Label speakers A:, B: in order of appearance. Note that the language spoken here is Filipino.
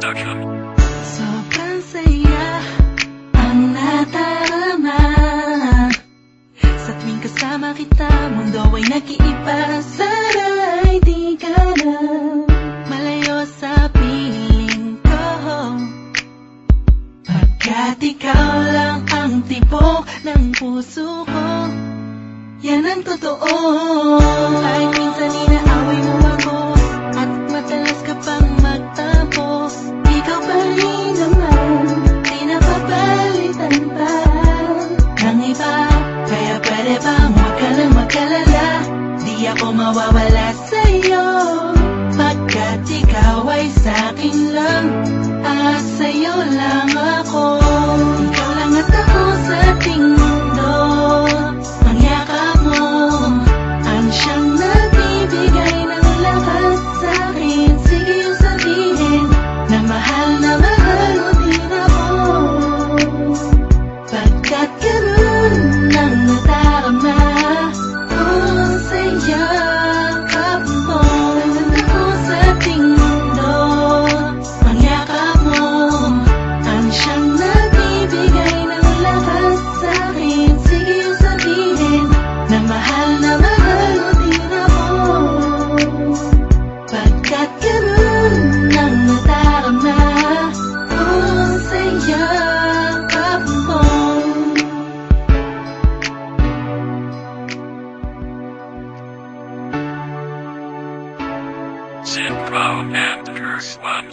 A: Production.
B: Sobrang saya ang nadarama sa tuwing kasama kita. Mundo ay nag-iiba, sana'y di ka na malayo sa piling ko, pagkat ikaw lang ang tibok ng puso ko. Yan ang totoo. Kahit minsan inaaway mo ako at madalas ka pang magtampo, ikaw pa rin naman, di napapalitan pa ng iba. Kaya pwede bang huwag ka nang mag-alala, di ako mawawala sa'yo, pagkat ikaw ay sa'kin lang, sa'yo lang ako. Ikaw lang at ako sa ating mundo. Ang yakap mo ang siyang nagbibigay ng lakas sa'kin. Sige yung sabihin na mahal mo din ako, pagkat ganun ang nadarama ko sa yakap mo. At ako sa ating mundo. Ang yakap mo ang siyang nagbibigay ng lakas sa'kin. Sige yung sabihin na mahal mo din ako, pagkat ganun ang nadarama ko sa yakap mo.
A: Zinpro and Earth One.